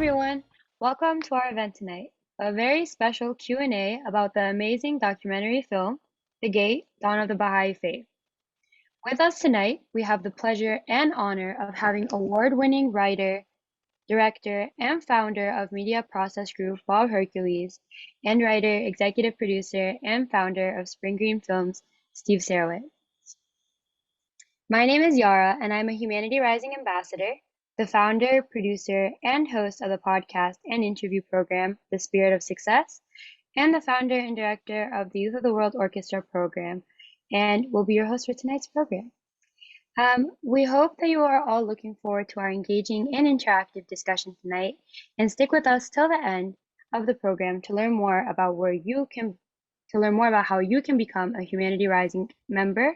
everyone. Welcome to our event tonight, a very special Q&A about the amazing documentary film, The Gate: Dawn of the Baha'i Faith. With us tonight, we have the pleasure and honor of having award-winning writer, director, and founder of Media Process Group Bob Hercules, and writer, executive producer, and founder of Spring Green Films, Steve Sarowitz. My name is Yara, and I'm a Humanity Rising ambassador, the founder, producer, and host of the podcast and interview program, The Spirit of Success, and the founder and director of the Youth of the World Orchestra program, and will be your host for tonight's program. We hope that you are all looking forward to our engaging and interactive discussion tonight, and stick with us till the end of the program to learn more about how you can become a Humanity Rising member,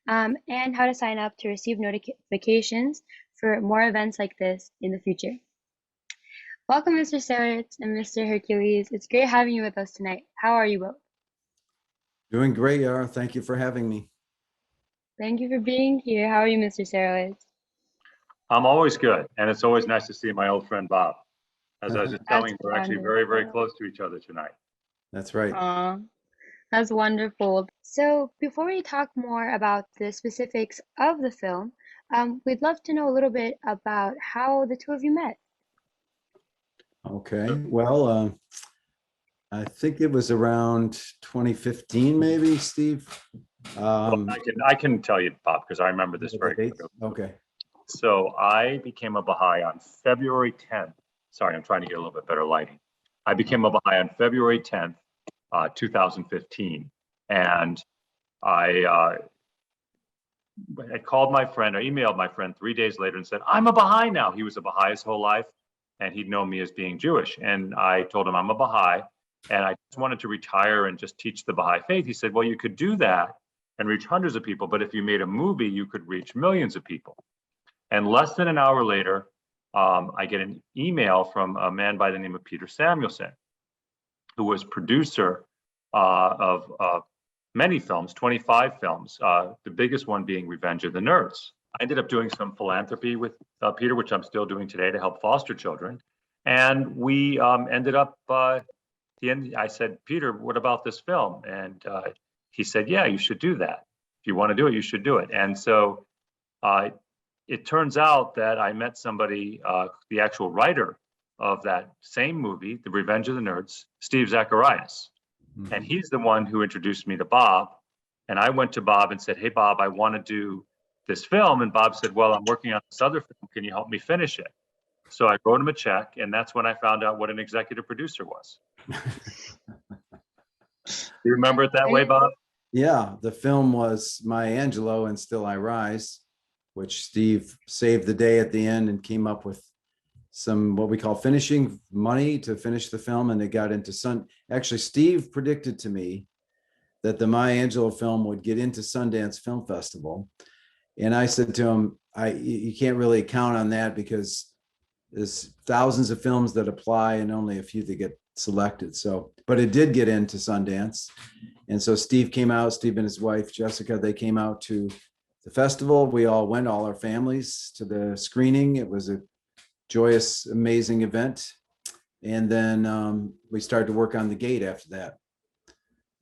and how to sign up to receive notifications for more events like this in the future. Welcome, Mr. Sarowitz and Mr. Hercules. It's great having you with us tonight. How are you both? Doing great, Yara. Thank you for having me. Thank you for being here. How are you, Mr. Sarowitz? I'm always good, and it's always nice to see my old friend Bob. As I was just telling you, we're actually very, very close to each other tonight. That's right. That's wonderful. So before we talk more about the specifics of the film, we'd love to know a little bit about how the two of you met. Okay. Well, I think it was around 2015, maybe, Steve. Well, I can tell you, Bob, because I remember this very clearly. Okay. So I became a Baha'i on February 10th. Sorry, I'm trying to get a little bit better lighting. I became a Baha'i on February 10th, 2015. And I called my friend, or emailed my friend 3 days later and said, I'm a Baha'i now. He was a Baha'i his whole life, and he'd known me as being Jewish. And I told him I'm a Baha'i, and I just wanted to retire and just teach the Baha'i faith. He said, well, you could do that and reach hundreds of people, but if you made a movie, you could reach millions of people. And less than an hour later, I get an email from a man by the name of Peter Samuelson, who was producer of many films, 25 films, the biggest one being Revenge of the Nerds. I ended up doing some philanthropy with Peter, which I'm still doing today to help foster children. And we ended up, I said, Peter, what about this film? And he said, yeah, you should do that. If you want to do it, you should do it. And so it turns out that I met somebody, the actual writer of that same movie, The Revenge of the Nerds, Steve Zacharias. Mm-hmm. And he's the one who introduced me to Bob. And I went to Bob and said, hey, Bob, I want to do this film. And Bob said, well, I'm working on this other film. Can you help me finish it? So I wrote him a check. And that's when I found out what an executive producer was. You remember it that way, Bob? Yeah, the film was Maya Angelou and Still I Rise, which Steve saved the day at the end and came up with some what we call finishing money to finish the film, and it got into Actually, Steve predicted to me that the Maya Angelou film would get into Sundance Film Festival, and I said to him, "You can't really count on that because there's thousands of films that apply and only a few that get selected." So, but it did get into Sundance, and so Steve came out. Steve and his wife Jessica, they came out to the festival. We all went, all our families, to the screening. It was a joyous, amazing event. And then we started to work on The Gate after that.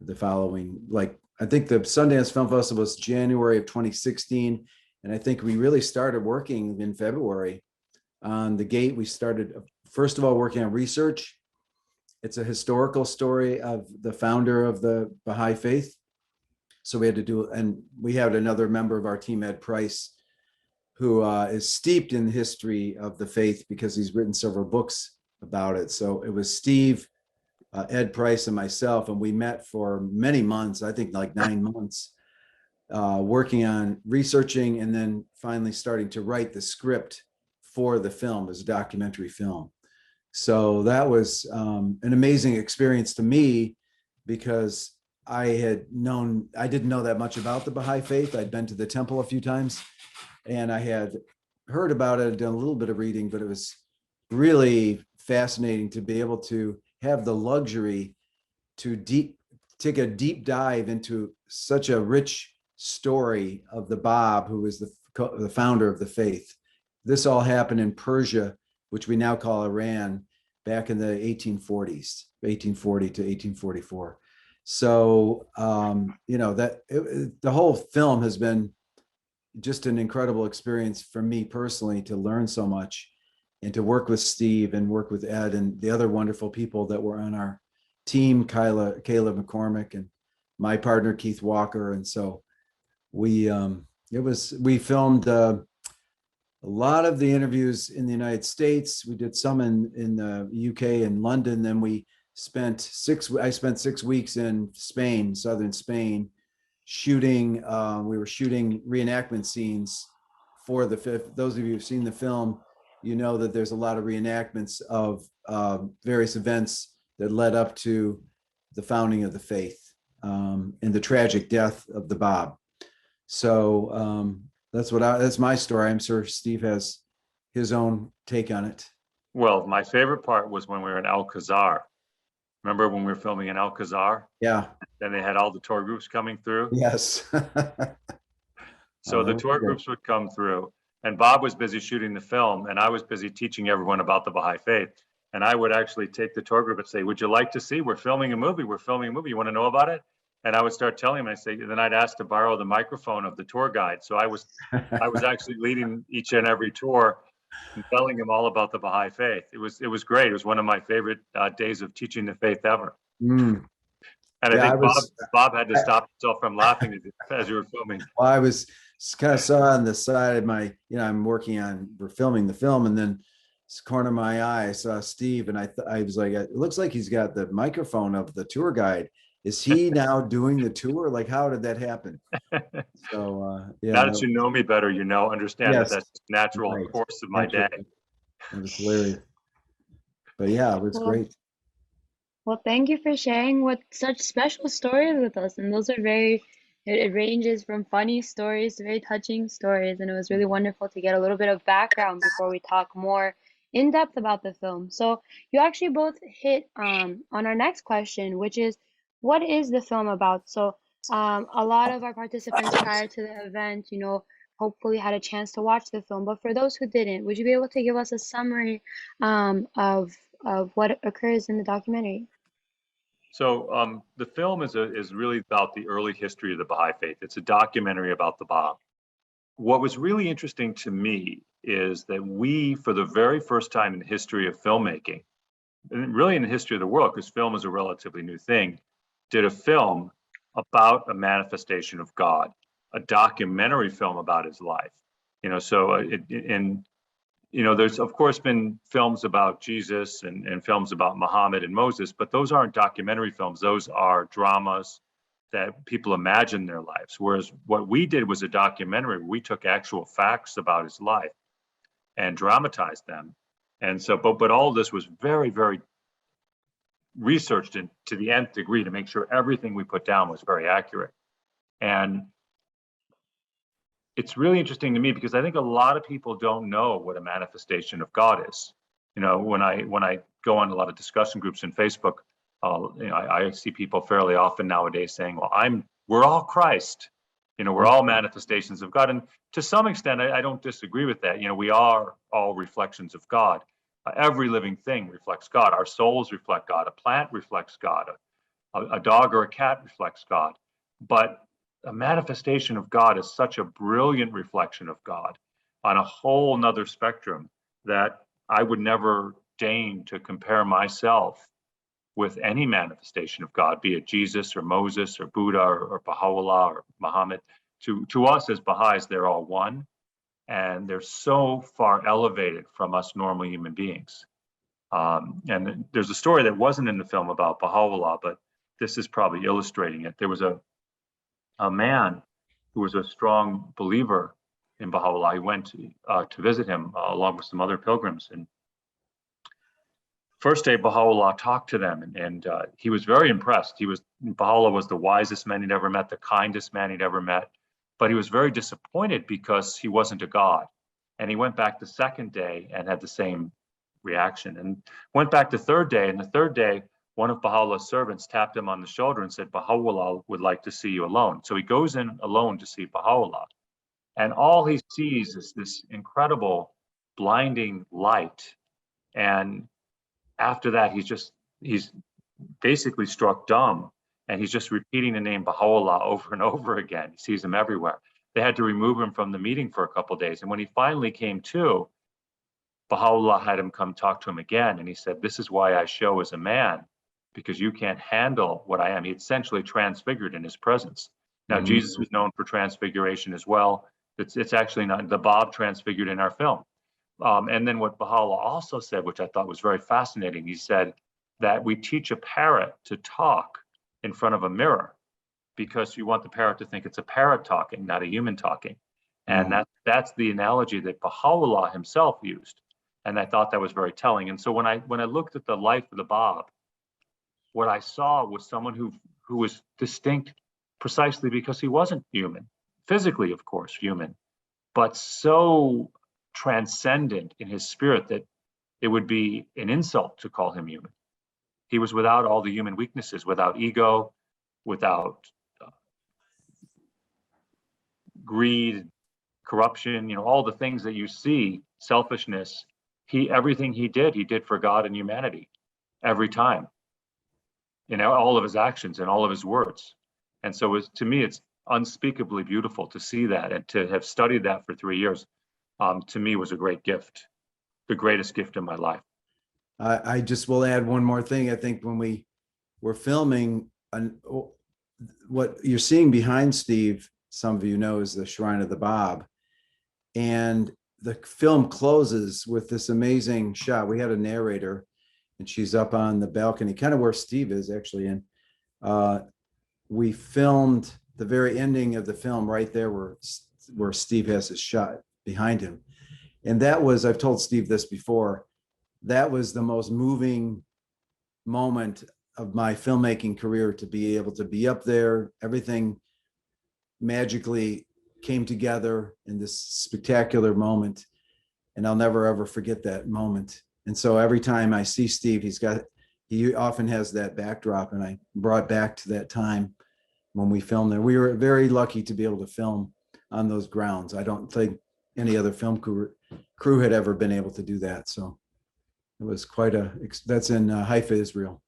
The following, I think the Sundance Film Festival was January of 2016. And I think we really started working in February on The Gate. We started, first of all, working on research. It's a historical story of the founder of the Baha'i faith. So we had to do, and we had another member of our team, Ed Price, who is steeped in the history of the faith because he's written several books about it. So it was Steve, Ed Price, and myself, and we met for many months, I think like 9 months, working on researching and then finally starting to write the script for the film as a documentary film. So that was an amazing experience to me because I didn't know that much about the Baha'i faith. I'd been to the temple a few times and I had heard about it, done a little bit of reading, but it was really fascinating to be able to have the luxury to take a deep dive into such a rich story of the Bab, who was the founder of the faith. This all happened in Persia which we now call Iran, back in the 1840s, 1840 to 1844. So, the whole film has been just an incredible experience for me personally, to learn so much and to work with Steve and work with Ed and the other wonderful people that were on our team, Caleb McCormick and my partner, Keith Walker. And so we filmed a lot of the interviews in the United States. We did some in the UK and London. Then I spent 6 weeks in Spain, southern Spain, shooting. We were shooting reenactment scenes for the fifth. Those of you who've seen the film, you know that there's a lot of reenactments of various events that led up to the founding of the faith, and the tragic death of the Bab. So that's my story. I'm sure Steve has his own take on it. Well, my favorite part was when we were in Alcazar. Remember when we were filming in Alcazar? Yeah. Then they had all the tour groups coming through. Yes. So the tour groups would come through, and Bob was busy shooting the film, and I was busy teaching everyone about the Baha'i faith. And I would actually take the tour group and say, "Would you like to see? We're filming a movie. We're filming a movie. You want to know about it?" And I would start telling them. Then I'd ask to borrow the microphone of the tour guide. So I was actually leading each and every tour and telling them all about the Baha'i faith. It was great. It was one of my favorite days of teaching the faith ever. And I think Bob had to stop himself from laughing as you were filming. Well, I was kind of saw on the side of my, we're filming the film, and then corner of my eye, I saw Steve, and I was like, it looks like he's got the microphone of the tour guide. Is he now doing the tour? Like, how did that happen? So, now that you know me better, understand that that's natural course of my day. It was hilarious. But yeah, it was great. Well, thank you for sharing such special stories with us. And those are it ranges from funny stories to very touching stories. And it was really wonderful to get a little bit of background before we talk more in depth about the film. So you actually both hit on our next question, which is, what is the film about? So a lot of our participants prior to the event, hopefully had a chance to watch the film. But for those who didn't, would you be able to give us a summary of what occurs in the documentary? So the film is really about the early history of the Baha'i faith. It's a documentary about the Bab. What was really interesting to me is that we, for the very first time in the history of filmmaking, and really in the history of the world, because film is a relatively new thing, did a film about a manifestation of God, a documentary film about his life. There's of course been films about Jesus and films about Muhammad and Moses, but those aren't documentary films. Those are dramas that people imagine their lives. Whereas what we did was a documentary. We took actual facts about his life and dramatized them. And so, but all of this was very, very researched to the nth degree to make sure everything we put down was very accurate. And it's really interesting to me because I think a lot of people don't know what a manifestation of God is. When I go on a lot of discussion groups in Facebook, I see people fairly often nowadays saying, "Well, we're all Christ. We're all manifestations of God." And to some extent, I don't disagree with that. We are all reflections of God. Every living thing reflects God. Our souls reflect God. A plant reflects God. A dog or a cat reflects God. But a manifestation of God is such a brilliant reflection of God on a whole nother spectrum that I would never deign to compare myself with any manifestation of God, be it Jesus or Moses or Buddha or Baha'u'llah or Muhammad. To us as Baha'is, they're all one, and they're so far elevated from us normal human beings. And there's a story that wasn't in the film about Baha'u'llah, but this is probably illustrating it. There was a man who was a strong believer in Baha'u'llah. He went to visit him along with some other pilgrims. And first day, Baha'u'llah talked to them, and he was very impressed. Baha'u'llah was the wisest man he'd ever met, the kindest man he'd ever met, but he was very disappointed because he wasn't a god. And he went back the second day and had the same reaction, and went back the third day. And the third day, one of Baha'u'llah's servants tapped him on the shoulder and said, "Baha'u'llah would like to see you alone." So he goes in alone to see Baha'u'llah. And all he sees is this incredible blinding light And after that, he's basically struck dumb, and he's just repeating the name Baha'u'llah over and over again. He sees him everywhere. They had to remove him from the meeting for a couple of days. And when he finally came to, Baha'u'llah had him come talk to him again. And he said, this is why I show as a man, because you can't handle what I am. He essentially transfigured in his presence. Now, Jesus was known for transfiguration as well. It's actually not, the Bab transfigured in our film. And then what Baha'u'llah also said, which I thought was very fascinating, he said that we teach a parrot to talk in front of a mirror because you want the parrot to think it's a parrot talking, not a human talking. And that's the analogy that Baha'u'llah himself used. And I thought that was very telling. And so when I looked at the life of the Bab, what I saw was someone who was distinct precisely because he wasn't human, physically, of course, human, but so transcendent in his spirit that it would be an insult to call him human. He was without all the human weaknesses, without ego, without greed, corruption, all the things that you see, selfishness. Everything he did for God and humanity every time, all of his actions and all of his words. And so to me, it's unspeakably beautiful to see that, and to have studied that for 3 years, to me was a great gift, the greatest gift in my life. I just will add one more thing. I think when we were filming, what you're seeing behind Steve, some of you know, is the Shrine of the Bab. And the film closes with this amazing shot. We had a narrator, and she's up on the balcony, kind of where Steve is actually. And we filmed the very ending of the film right there where Steve has his shot behind him. And that was, I've told Steve this before, that was the most moving moment of my filmmaking career, to be able to be up there. Everything magically came together in this spectacular moment. And I'll never, ever forget that moment. And so every time I see Steve, he often has that backdrop, and I brought back to that time when we filmed there. We were very lucky to be able to film on those grounds. I don't think any other film crew had ever been able to do that. So it was that's in Haifa, Israel.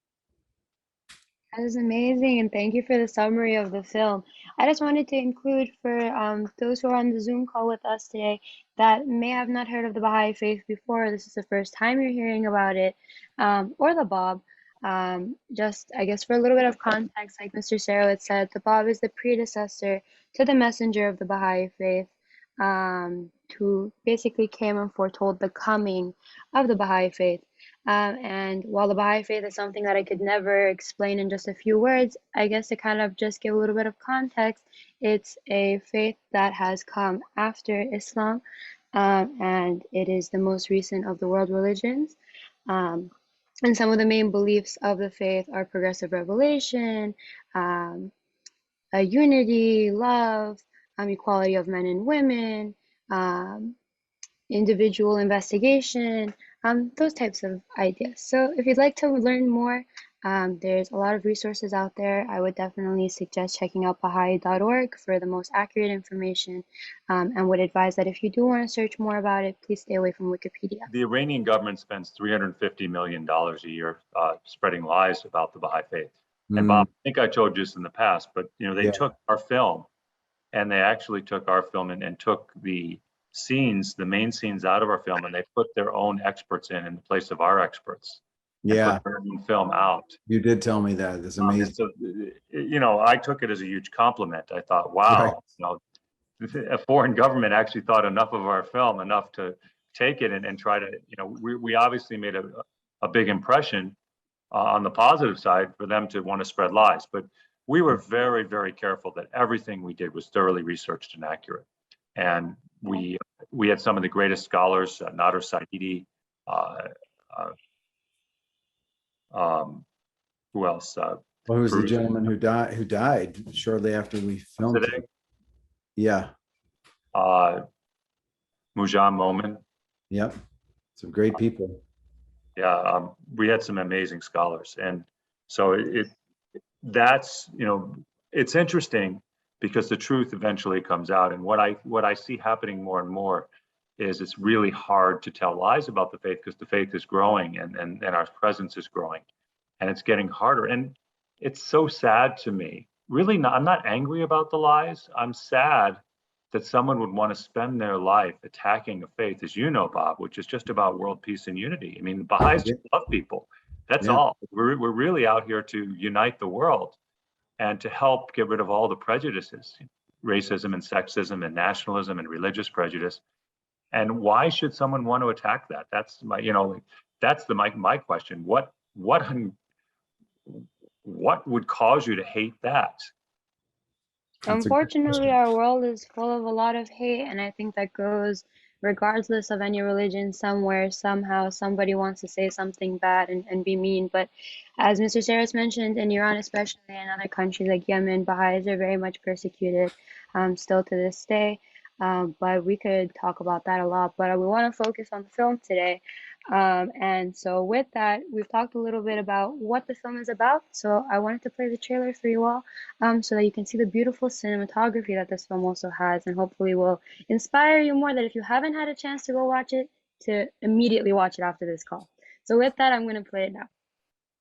That is amazing, and thank you for the summary of the film. I just wanted to include for those who are on the Zoom call with us today that may have not heard of the Baha'i faith before, this is the first time you're hearing about it, or the Bab. Just, I guess, for a little bit of context, like Mr. Sarowitz said, the Bab is the predecessor to the messenger of the Baha'i faith, who basically came and foretold the coming of the Baha'i faith. And while the Baha'i faith is something that I could never explain in just a few words, I guess to kind of just give a little bit of context, it's a faith that has come after Islam, and it is the most recent of the world religions. And some of the main beliefs of the faith are progressive revelation, unity, love, equality of men and women, individual investigation, those types of ideas. So if you'd like to learn more, there's a lot of resources out there. I would definitely suggest checking out Baha'i.org for the most accurate information, and would advise that if you do want to search more about it, please stay away from Wikipedia. The Iranian government spends $350 million a year spreading lies about the Baha'i faith. And Bob, I think I told you this in the past, but they took our film, and they actually took our film and took the main scenes out of our film, and they put their own experts in the place of our experts. Yeah. Put their own film out. You did tell me that. It's amazing. So, I took it as a huge compliment. I thought, wow, a foreign government actually thought enough of our film, enough to take it and try to, we obviously made a big impression on the positive side for them to want to spread lies. But we were very, very careful that everything we did was thoroughly researched and accurate. And we had some of the greatest scholars, Nader Saidi, who else? Who was the gentleman who died shortly after we filmed it? Yeah. Mujam Momin. Yep. Some great people. Yeah, we had some amazing scholars. And so it's interesting because the truth eventually comes out. And what I see happening more and more is it's really hard to tell lies about the faith because the faith is growing and our presence is growing, and it's getting harder. And it's so sad to me. Really, I'm not angry about the lies. I'm sad that someone would want to spend their life attacking a faith, as you know, Bob, which is just about world peace and unity. I mean, the Baha'is just love people. That's Yeah. all. We're really out here to unite the world and to help get rid of all the prejudices, racism and sexism and nationalism and religious prejudice. And why should someone want to attack that? That's my, that's my question. What would cause you to hate that? That's a good Unfortunately, question. our world is full of a lot of hate, and I think that goes regardless of any religion. Somewhere, somehow, somebody wants to say something bad and be mean. But as Mr. Sarowitz mentioned, in Iran, especially in other countries like Yemen, Baha'is are very much persecuted, still to this day. But we could talk about that a lot. But we want to focus on the film today. And so with that, we've talked a little bit about what the film is about. So I wanted to play the trailer for you all, so that you can see the beautiful cinematography that this film also has, and hopefully will inspire you more that if you haven't had a chance to go watch it, to immediately watch it after this call. So with that, I'm going to play it now.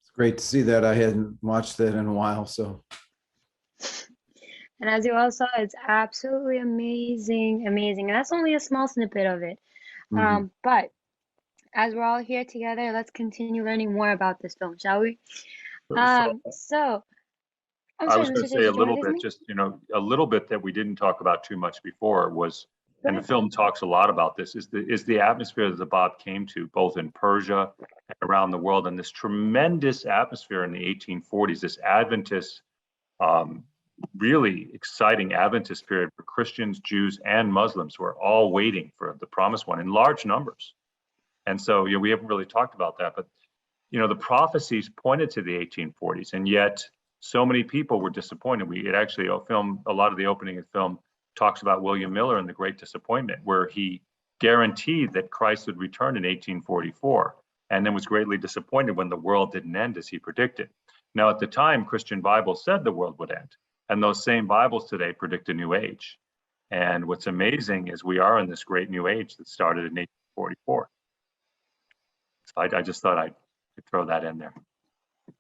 It's great to see that. I hadn't watched that in a while, so And as you all saw, it's absolutely amazing, amazing. And that's only a small snippet of it. But as we're all here together, let's continue learning more about this film, shall we? So, I'm I sorry, was going Mr. to say Sarowitz, a did you want little to say bit, something? just, a little bit that we didn't talk about too much before was, Go and the ahead. film talks a lot about this, is the atmosphere that the Bab came to, both in Persia and around the world, and this tremendous atmosphere in the 1840s, this Adventist, really exciting Adventist period where Christians, Jews, and Muslims were all waiting for the promised one in large numbers. And so, we haven't really talked about that, but the prophecies pointed to the 1840s, and yet so many people were disappointed. It actually, a lot of the opening of the film talks about William Miller and the Great Disappointment, where he guaranteed that Christ would return in 1844, and then was greatly disappointed when the world didn't end as he predicted. Now, at the time, Christian Bibles said the world would end, and those same Bibles today predict a new age. And what's amazing is we are in this great new age that started in 1844. So I just thought I'd throw that in there.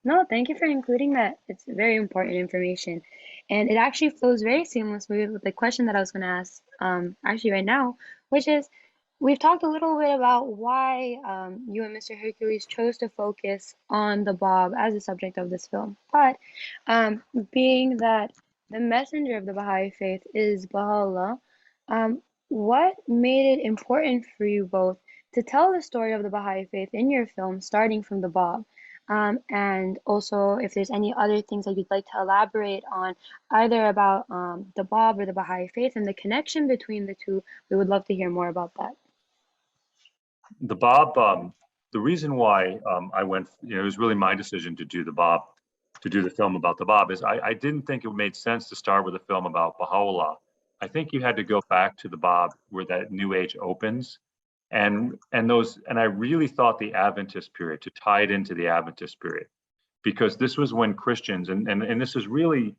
No, thank you for including that. It's very important information. And it actually flows very seamlessly with the question that I was going to ask actually right now, which is we've talked a little bit about why you and Mr. Hercules chose to focus on the Bab as the subject of this film. But being that the messenger of the Baha'i faith is Baha'u'llah, what made it important for you both to tell the story of the Baha'i faith in your film, starting from the Bab? And also, if there's any other things that you'd like to elaborate on, either about the Bab or the Baha'i faith and the connection between the two, we would love to hear more about that. The Bab, the reason why I went, it was really my decision to do the film about the Bab, is I didn't think it made sense to start with a film about Baha'u'llah. I think you had to go back to the Bab where that new age opens. And I really thought the Adventist period, to tie it into the Adventist period, because this was when Christians, and this is really,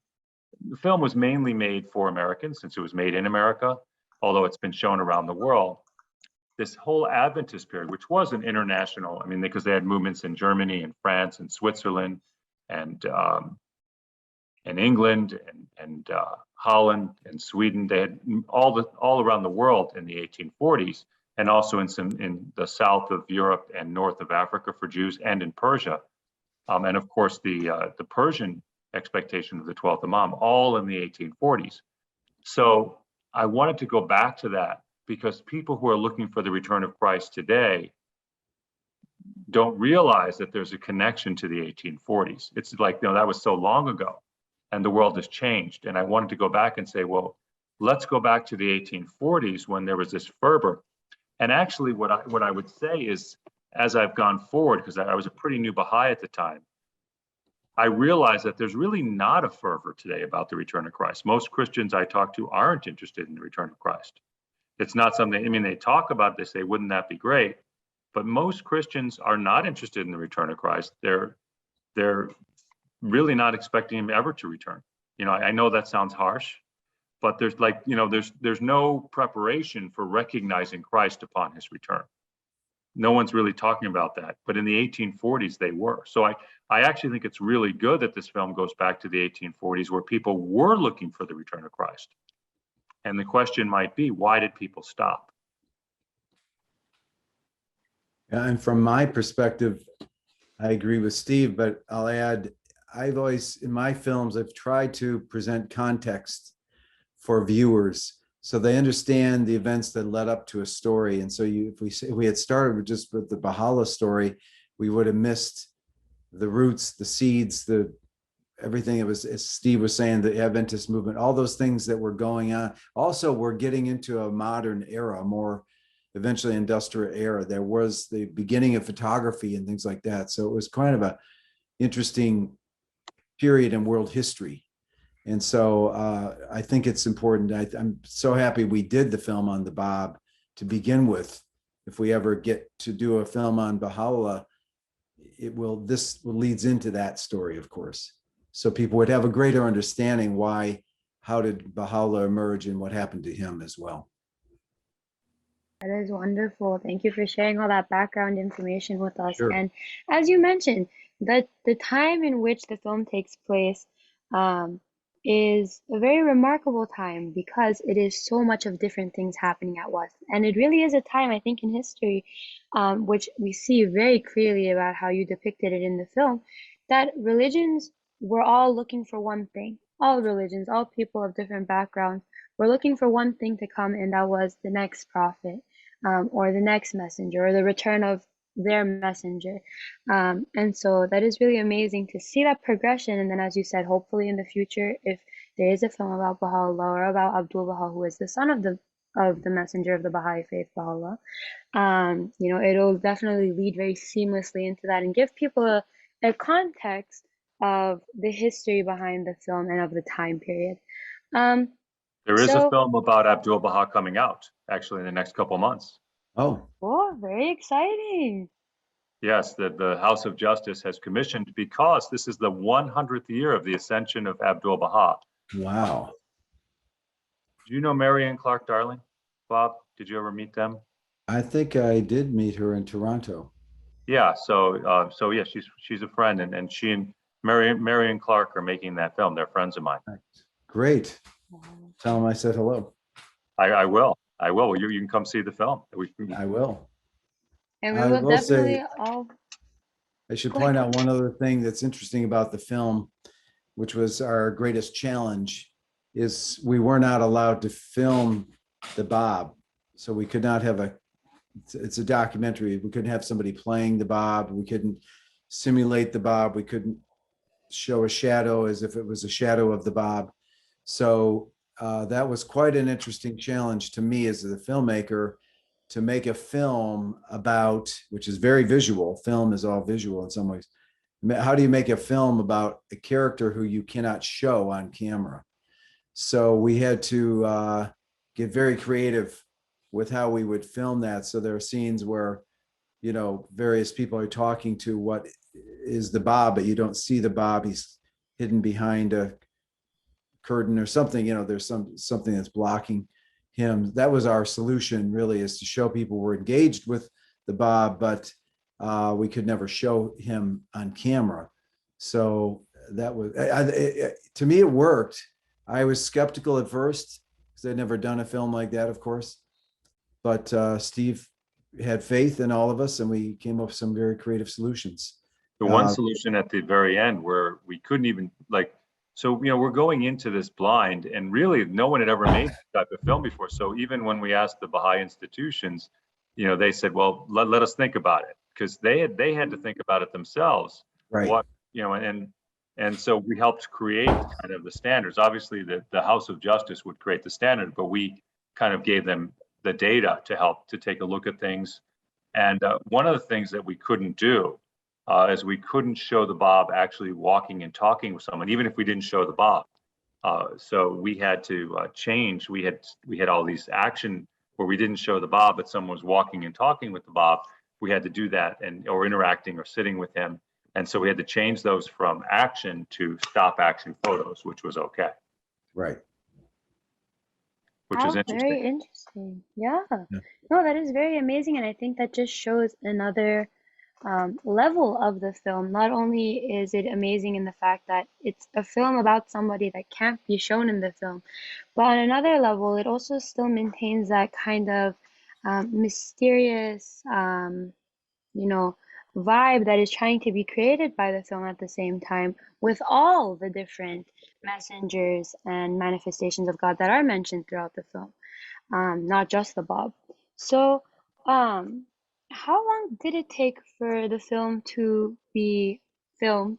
the film was mainly made for Americans since it was made in America, although it's been shown around the world. This whole Adventist period, which was an international, because they had movements in Germany and France and Switzerland and England and Holland and Sweden. They had all around the world in the 1840s. And also in the south of Europe and north of Africa for Jews, and in Persia, and of course the Persian expectation of the 12th Imam, all in the 1840s. So I wanted to go back to that because people who are looking for the return of Christ today don't realize that there's a connection to the 1840s. It's like, that was so long ago, and the world has changed. And I wanted to go back and say, well, let's go back to the 1840s when there was this fervor. And actually, what I would say is, as I've gone forward, because I was a pretty new Baha'i at the time, I realized that there's really not a fervor today about the return of Christ. Most Christians I talk to aren't interested in the return of Christ. It's not something, they talk about it, they say, wouldn't that be great? But most Christians are not interested in the return of Christ. They're really not expecting him ever to return. I know that sounds harsh, but there's like, there's no preparation for recognizing Christ upon his return. No one's really talking about that, but in the 1840s they were. So I actually think it's really good that this film goes back to the 1840s, where people were looking for the return of Christ. And the question might be, why did people stop? Yeah, and from my perspective, I agree with Steve, but I'll add, I've always, in my films, I've tried to present context for viewers so they understand the events that led up to a story. And so if we had started just with the Baha'u'llah story, we would have missed the roots, the seeds, everything. It was, as Steve was saying, the Adventist movement, all those things that were going on. Also, we're getting into a modern era, more eventually industrial era. There was the beginning of photography and things like that. So it was kind of a interesting period in world history. And so I think it's important. I'm so happy we did the film on the Bab to begin with. If we ever get to do a film on Baha'u'llah, this leads into that story, of course. So people would have a greater understanding how did Baha'u'llah emerge and what happened to him as well. That is wonderful. Thank you for sharing all that background information with us. Sure. And as you mentioned, the time in which the film takes place is a very remarkable time because it is so much of different things happening at once. And it really is a time, I think, in history, which we see very clearly about how you depicted it in the film, that religions were all looking for one thing. All religions, all people of different backgrounds were looking for one thing to come, and that was the next prophet, or the next messenger, or the return of their messenger. And so that is really amazing to see that progression. And then, as you said, hopefully in the future, if there is a film about Baha'u'llah or about Abdul Baha, who is the son of the messenger of the Baha'i faith, Baha'u'llah, it'll definitely lead very seamlessly into that and give people a context of the history behind the film and of the time period. There is a film about Abdul Baha coming out actually in the next couple of months. Oh, very exciting. Yes, the House of Justice has commissioned, because this is the 100th year of the ascension of Abdul Baha. wow. Do you know Marianne Clark Darling, Bob? Did you ever meet them? I think I did meet her in Toronto. Yeah, so yeah, she's a friend, and she and Marianne Clark are making that film. They're friends of mine. Great. Tell them I said hello. I will. Well, you can come see the film. I will. And we will definitely I should point out one other thing that's interesting about the film, which was our greatest challenge, is we were not allowed to film the Bab. So we could not have it's a documentary. We couldn't have somebody playing the Bab. We couldn't simulate the Bab. We couldn't show a shadow as if it was a shadow of the Bab. So that was quite an interesting challenge to me as the filmmaker, to make a film about, which is very visual. Film is all visual in some ways. How do you make a film about a character who you cannot show on camera? So we had to get very creative with how we would film that. So there are scenes where, various people are talking to what is the Bab, but you don't see the Bab. He's hidden behind a curtain or something. There's something that's blocking him. That was our solution, really, is to show people we're engaged with the Bab, but we could never show him on camera. So that was, to me, it worked. I was skeptical at first because I'd never done a film like that, of course. But Steve had faith in all of us, and we came up with some very creative solutions. The one solution at the very end where we couldn't even we're going into this blind, and really no one had ever made this type of film before. So even when we asked the Baha'i institutions, they said, well, let us think about it, because they had to think about it themselves. Right. And so we helped create kind of the standards. Obviously the House of Justice would create the standard, but we kind of gave them the data to help to take a look at things. And one of the things that we couldn't do is we couldn't show the Bab actually walking and talking with someone, even if we didn't show the Bab. So we had to change. We had all these action where we didn't show the Bab, but someone was walking and talking with the Bab. We had to do that, or interacting or sitting with him. And so we had to change those from action to stop action photos, which was okay. Right. which is How interesting. very interesting. Yeah. Yeah. No, that is very amazing, and I think that just shows another level of the film. Not only is it amazing in the fact that it's a film about somebody that can't be shown in the film, but on another level, it also still maintains that kind of mysterious, you know, vibe that is trying to be created by the film at the same time, with all the different messengers and manifestations of God that are mentioned throughout the film, not just the Bob. So, um, how long did it take for the film to be filmed?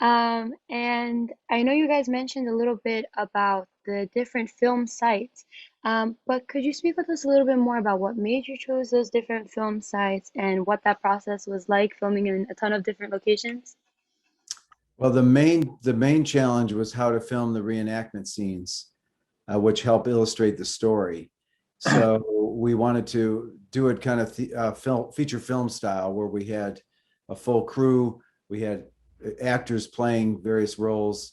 And I know you guys mentioned a little bit about the different film sites, but could you speak with us a little bit more about what made you choose those different film sites and what that process was like filming in a ton of different locations? Well, the main challenge was how to film the reenactment scenes, which help illustrate the story. So we wanted to do it kind of feature film style, where we had a full crew, we had actors playing various roles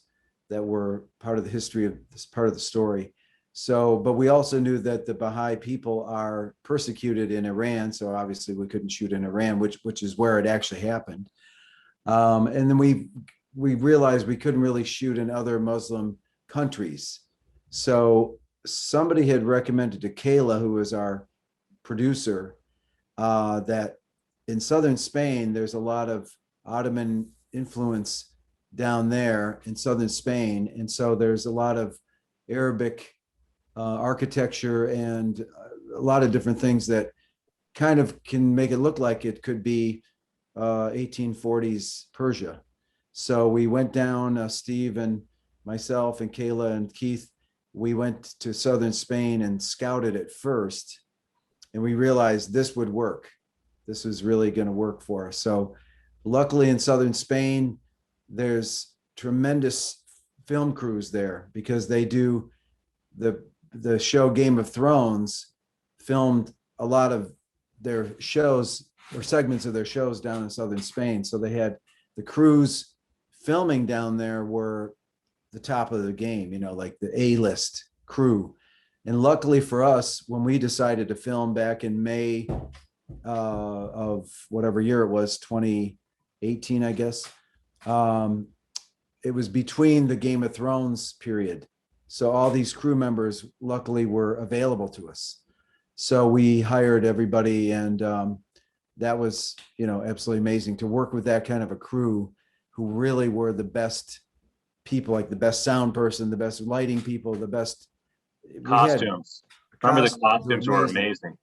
that were part of the history of this part of the story. So, but we also knew that the Baha'i people are persecuted in Iran, so obviously we couldn't shoot in Iran, which is where it actually happened. And then we realized we couldn't really shoot in other Muslim countries. So somebody had recommended to Kayla, who was our producer, that in southern Spain, there's a lot of Ottoman influence down there in southern Spain. And so there's a lot of Arabic architecture and a lot of different things that kind of can make it look like it could be 1840s Persia. So we went down, Steve and myself and Kayla and Keith, we went to southern Spain and scouted it first. And we realized this would work. This was really going to work for us. So luckily in southern Spain, there's tremendous film crews there, because they do the show Game of Thrones filmed a lot of their shows or segments of their shows down in southern Spain. So they had the crews filming down there were the top of the game, like the A-list crew. And luckily for us, when we decided to film back in May of whatever year it was, 2018, I guess, it was between the Game of Thrones period. So all these crew members luckily were available to us. So we hired everybody, and that was, absolutely amazing to work with that kind of a crew who really were the best people, like the best sound person, the best lighting people, the best Costumes. Remember the costumes were amazing.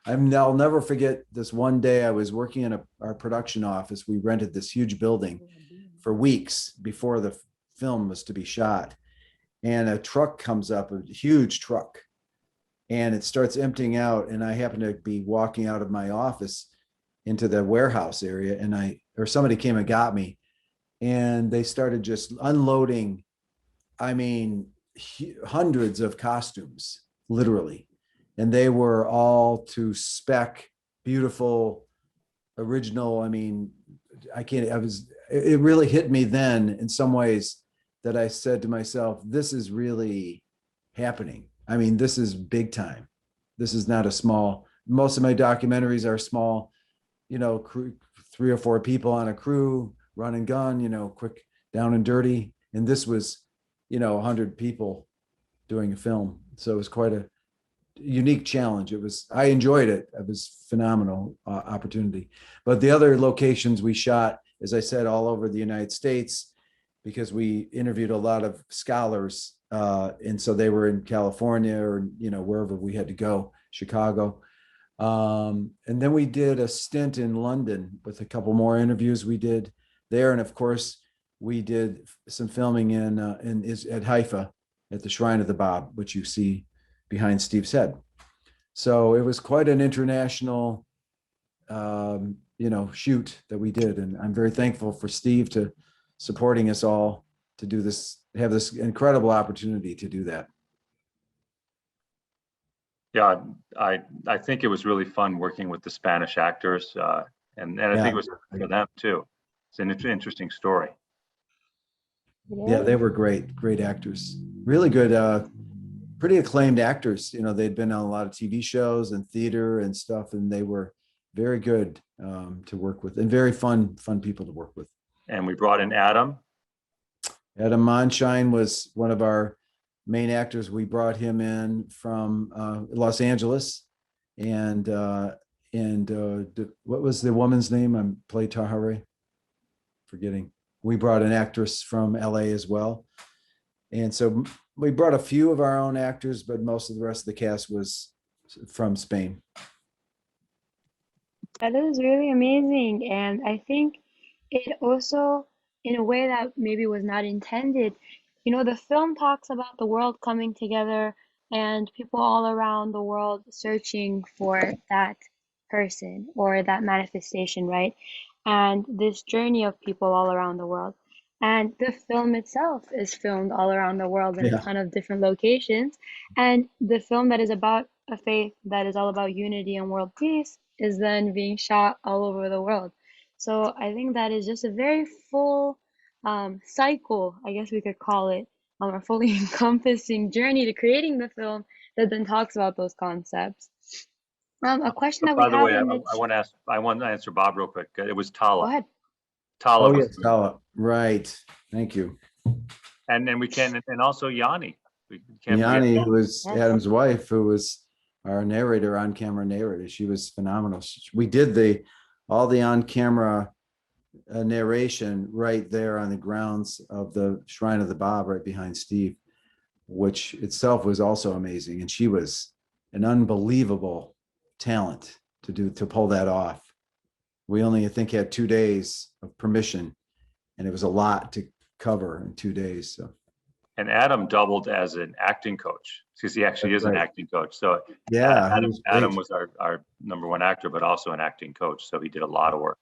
I'll never forget this one day I was working in our production office. We rented this huge building for weeks before the film was to be shot. And a truck comes up, a huge truck, and it starts emptying out. And I happen to be walking out of my office into the warehouse area, and somebody came and got me, and they started just unloading, hundreds of costumes, literally. And they were all to spec, beautiful, original. It really hit me then in some ways that I said to myself, this is really happening. This is big time. This is not a small, most of my documentaries are small, crew, 3 or 4 people on a crew, run and gun, quick, down and dirty. And this was, 100 people doing a film. So it was quite a unique challenge. I enjoyed it. It was phenomenal opportunity. But the other locations we shot, as I said, all over the United States, because we interviewed a lot of scholars. And so they were in California or, wherever we had to go, Chicago. And then we did a stint in London with a couple more interviews we did there. And of course, we did some filming at Haifa at the Shrine of the Bab, which you see behind Steve's head. So it was quite an international, shoot that we did. And I'm very thankful for Steve to supporting us all to do this, have this incredible opportunity to do that. Yeah, I think it was really fun working with the Spanish actors, and I think it was for them too. It's an interesting story. Yeah, they were great actors. Really good pretty acclaimed actors. They'd been on a lot of TV shows and theater and stuff, and they were very good to work with, and very fun people to work with. And we brought in Adam. Adam Monshine was one of our main actors. We brought him in from Los Angeles, and what was the woman's name? I'm Play Tahari. Forgetting. We brought an actress from LA as well. And so we brought a few of our own actors, but most of the rest of the cast was from Spain. That is really amazing. And I think it also, in a way that maybe was not intended, the film talks about the world coming together and people all around the world searching for that person or that manifestation, right? And this journey of people all around the world. And the film itself is filmed all around the world in a ton of different locations. And the film that is about a faith that is all about unity and world peace is then being shot all over the world. So I think that is just a very full cycle, I guess we could call it, a fully encompassing journey to creating the film that then talks about those concepts. A question that we By the have way, in the I want to answer Bob real quick. It was Go Tala. ahead. Tala. Oh, yes, Tala. Right. Thank you. And we can, and also Yanni. We can't Yanni, forget. who was Yes. Adam's wife, who was our narrator, on-camera narrator. She was phenomenal. We did all the on-camera narration right there on the grounds of the Shrine of the Bob, right behind Steve, which itself was also amazing. And she was an unbelievable talent to pull that off. We only, I think, had 2 days of permission, and it was a lot to cover in 2 days. So. And Adam doubled as an acting coach, because he actually is an acting coach. So yeah, Adam was our number one actor, but also an acting coach. So he did a lot of work.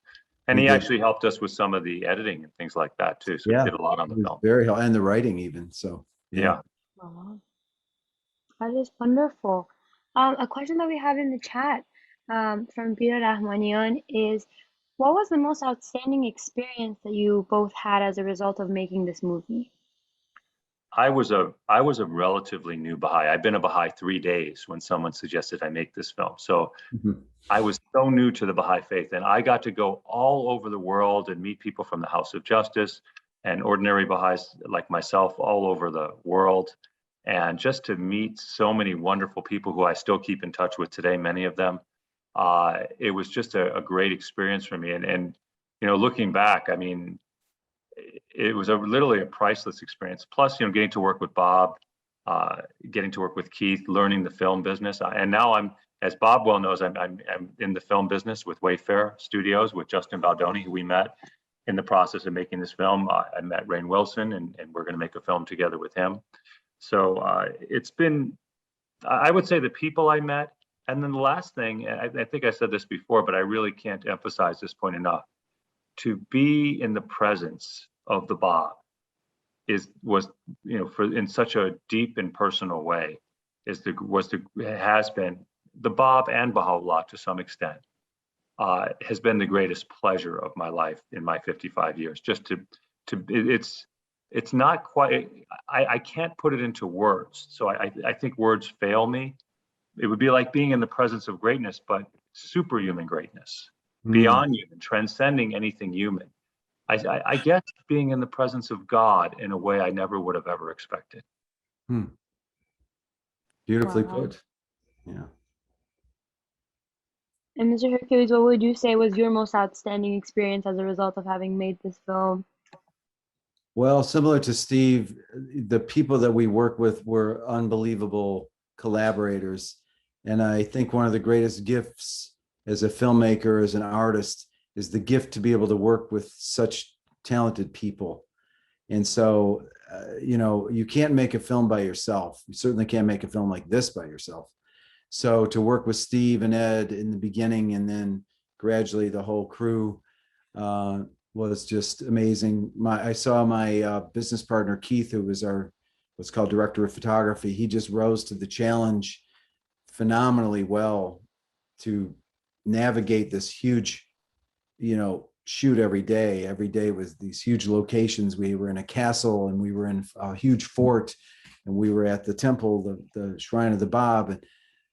And he actually helped us with some of the editing and things like that too. So he did a lot on the film. Very helpful, and the writing even. So yeah. Wow. That is wonderful. A question that we have in the chat from Peter Rahmanian is, what was the most outstanding experience that you both had as a result of making this movie? I was a relatively new Baha'i. I've been a Baha'i 3 days when someone suggested I make this film. So I was so new to the Baha'i faith, and I got to go all over the world and meet people from the House of Justice and ordinary Baha'is like myself all over the world. And just to meet so many wonderful people who I still keep in touch with today, many of them, it was just a great experience for me. And looking back, I mean, it was literally a priceless experience. Plus, getting to work with Bob, getting to work with Keith, learning the film business. And now I'm, as Bob well knows, I'm in the film business with Wayfair Studios with Justin Baldoni, who we met in the process of making this film. I met Rainn Wilson, and we're going to make a film together with him. So it's been, I would say, the people I met. And then the last thing, and I think I said this before, but I really can't emphasize this point enough. To be in the presence of the Bob was in such a deep and personal way has been the Bob, and Baha'u'llah to some extent has been the greatest pleasure of my life in my 55 years. Just it's not quite, I can't put it into words. So I think words fail me. It would be like being in the presence of greatness, but superhuman greatness. Beyond human, transcending anything human. I guess being in the presence of God in a way I never would have ever expected. Beautifully Wow. put. Yeah. And Mr. Hercules, what would you say was your most outstanding experience as a result of having made this film? Well, similar to Steve, the people that we work with were unbelievable collaborators. And I think one of the greatest gifts as a filmmaker, as an artist, is the gift to be able to work with such talented people. And so, you can't make a film by yourself. You certainly can't make a film like this by yourself. So to work with Steve and Ed in the beginning, and then gradually the whole crew was just amazing. I saw my business partner, Keith, who was our what's called director of photography. He just rose to the challenge phenomenally well to navigate this huge, shoot every day with these huge locations. We were in a castle, and we were in a huge fort, and we were at the temple, the Shrine of the Bab. And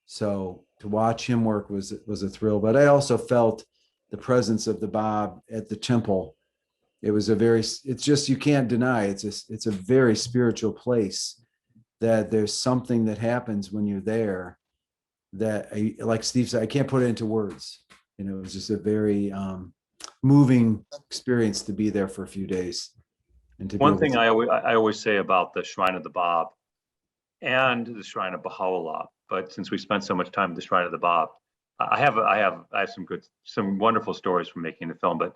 so to watch him work was a thrill. But I also felt the presence of the Bab at the temple. It was it's just, you can't deny it's a very spiritual place, that there's something that happens when you're there that, like Steve said, I can't put it into words. You know, it was just a very moving experience to be there for a few days. And to One thing I always say about the Shrine of the Bab and the Shrine of Baha'u'llah, but since we spent so much time at the Shrine of the Bab, I have some wonderful stories from making the film. But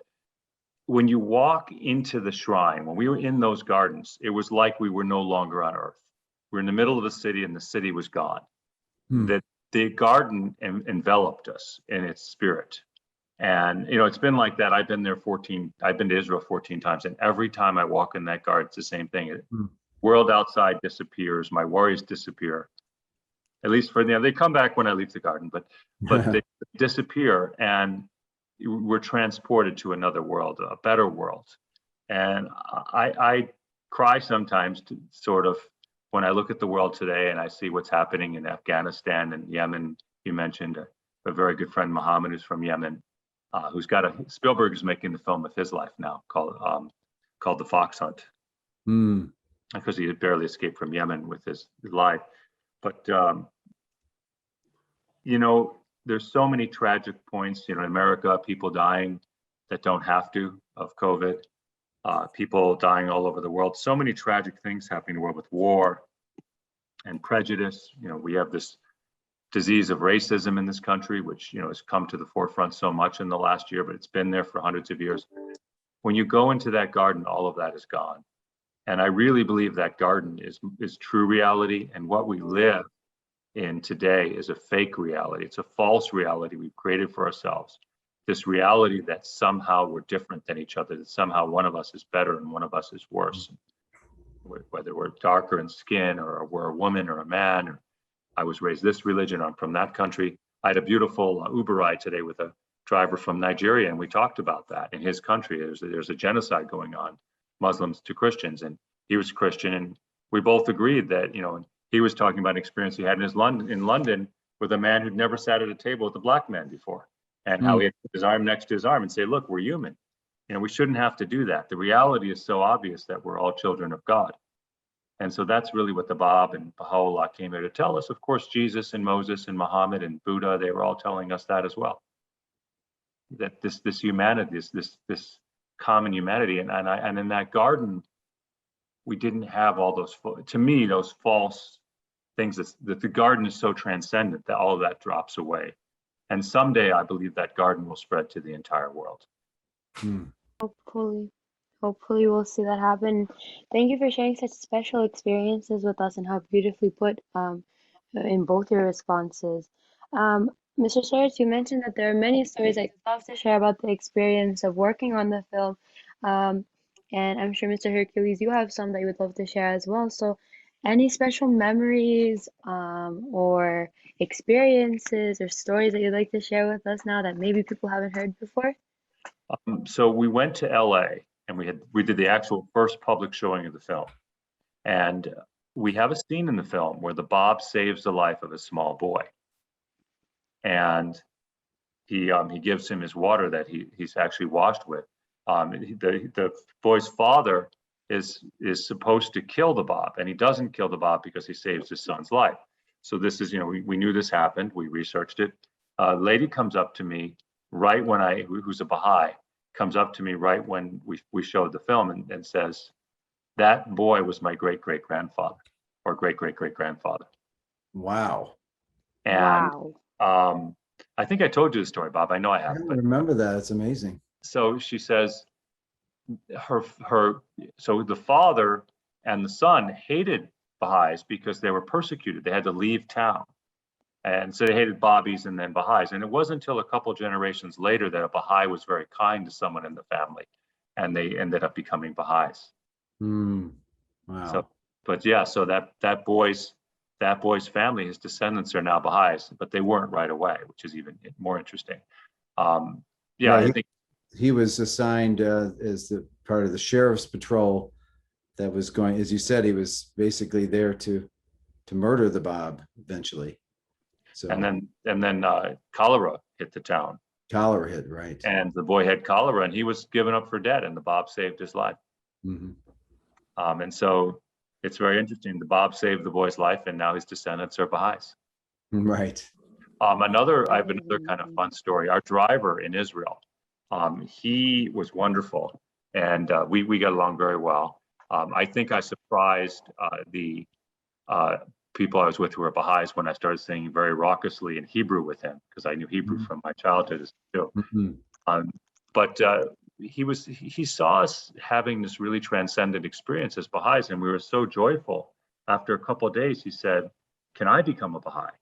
when you walk into the shrine, when we were in those gardens, it was like we were no longer on Earth. We're in the middle of the city, and the city was gone. That the garden enveloped us in its spirit. And, you know, it's been like that. I've been to Israel 14 times. And every time I walk in that garden, it's the same thing. World outside disappears. My worries disappear. At least they come back when I leave the garden, but they disappear, and we're transported to another world, a better world. And I cry sometimes to sort of, when I look at the world today and I see what's happening in Afghanistan and Yemen. You mentioned a very good friend, Mohammed, who's from Yemen, Spielberg is making the film of his life now called The Fox Hunt, because he had barely escaped from Yemen with his life. But, you know, there's so many tragic points, you know, in America, people dying that don't have to of COVID. People dying all over the world. So many tragic things happening in the world with war and prejudice. You know, we have this disease of racism in this country, which, you know, has come to the forefront so much in the last year, but it's been there for hundreds of years. When you go into that garden, all of that is gone. And I really believe that garden is true reality, and what we live in today is a fake reality. It's a false reality we've created for ourselves. This reality that somehow we're different than each other, that somehow one of us is better and one of us is worse. Whether we're darker in skin, or we're a woman or a man, or I was raised this religion, I'm from that country. I had a beautiful Uber ride today with a driver from Nigeria, and we talked about that. In his country, there's a genocide going on, Muslims to Christians, and he was Christian, and we both agreed that, you know, he was talking about an experience he had in London with a man who'd never sat at a table with a black man before, and how he had put his arm next to his arm and say, look, we're human. You know, we shouldn't have to do that. The reality is so obvious that we're all children of God. And so that's really what the Bab and Baha'u'llah came here to tell us. Of course, Jesus and Moses and Muhammad and Buddha, they were all telling us that as well. That this humanity, this common humanity, and in that garden, we didn't have all those, to me, those false things. That the garden is so transcendent that all of that drops away. And someday, I believe that garden will spread to the entire world. Hopefully we'll see that happen. Thank you for sharing such special experiences with us, and how beautifully put in both your responses. Mr. Sarowitz, you mentioned that there are many stories that you'd love to share about the experience of working on the film. And I'm sure Mr. Hercules, you have some that you would love to share as well. So any special memories or experiences or stories that you'd like to share with us now that maybe people haven't heard before? So we went to LA, and we did the actual first public showing of the film. And we have a scene in the film where the Bab saves the life of a small boy. And he gives him his water that he's actually washed with. The boy's father is supposed to kill the Bab, and he doesn't kill the Bab because he saves his son's life. So this is, you know, we knew this happened. We researched it. A lady comes up to me right when who's a Baha'i, comes up to me right when we showed the film and says, that boy was my great-great-grandfather, or great-great-great-grandfather. Wow. And I think I told you the story, Bob. I know I have. I don't remember that. It's amazing. So she says so the father and the son hated Baha'is because they were persecuted. They had to leave town. And so they hated Babis and then Baha'is. And it wasn't until a couple generations later that a Baha'i was very kind to someone in the family, and they ended up becoming Baha'is. Wow. So, but yeah, so that boy's family, his descendants are now Baha'is, but they weren't right away, which is even more interesting. I think he was assigned as the part of the sheriff's patrol that was going, as you said, he was basically there to murder the Bob eventually. So And then cholera hit the town, cholera hit, right? and the boy had cholera, and he was given up for dead, and the Bob saved his life. Mhm. And so it's very interesting. The Bob saved the boy's life, and now his descendants are Baha'is. Right. I have another kind of fun story. Our driver in Israel, he was wonderful, and we got along very well. I think I surprised the people I was with who were Baha'is when I started singing very raucously in Hebrew with him, because I knew Hebrew from my childhood as a child. But he saw us having this really transcendent experience as Baha'is, and we were so joyful. After a couple of days, he said, "Can I become a Baha'i?"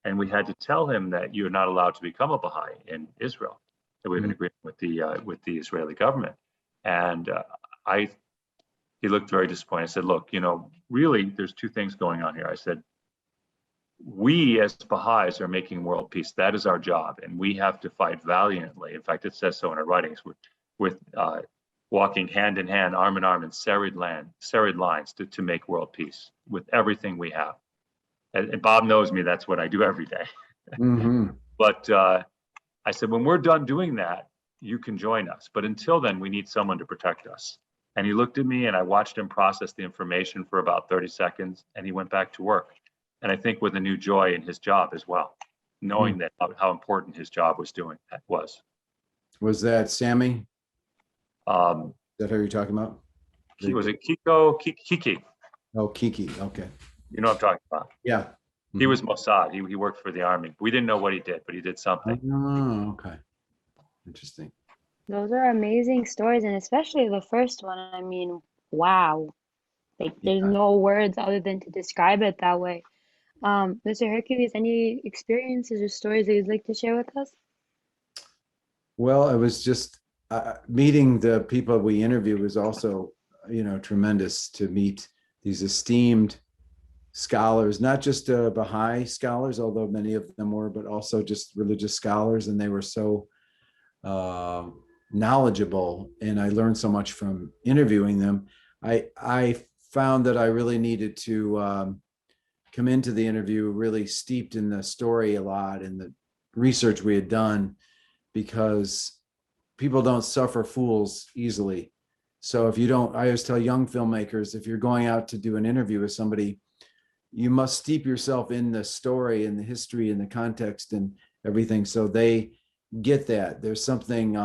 And we had to tell him that you're not allowed to become a Baha'i in Israel. That we have an agreement with the Israeli government. And he looked very disappointed. I said, "Look, really, there's two things going on here." I said, "We as Baha'is are making world peace. That is our job, and we have to fight valiantly. In fact, it says so in our writings, with walking hand in hand, arm in arm, in serried lines to make world peace with everything we have." And Bob knows me, that's what I do every day. But I said, when we're done doing that, you can join us. But until then, we need someone to protect us. And he looked at me, and I watched him process the information for about 30 seconds, and he went back to work. And I think with a new joy in his job as well, knowing that how important his job was. Was that Sammy? Is that who you're talking about? Was it Kiki? Oh, Kiki. Okay. You know what I'm talking about? Yeah. He was Mossad. He worked for the army. We didn't know what he did, but he did something. Oh, okay. Interesting. Those are amazing stories, and especially the first one. I mean, wow. Like, there's no words other than to describe it that way. Mr. Hercules, any experiences or stories that you'd like to share with us? Well, it was just meeting the people we interview was also, tremendous to meet these esteemed scholars, not just Baha'i scholars, although many of them were, but also just religious scholars. And they were so knowledgeable, and I learned so much from interviewing them. I found that I really needed to come into the interview really steeped in the story a lot and the research we had done, because people don't suffer fools easily. So if you don't, I always tell young filmmakers, if you're going out to do an interview with somebody, you must steep yourself in the story and the history and the context and everything, so they get that. There's something,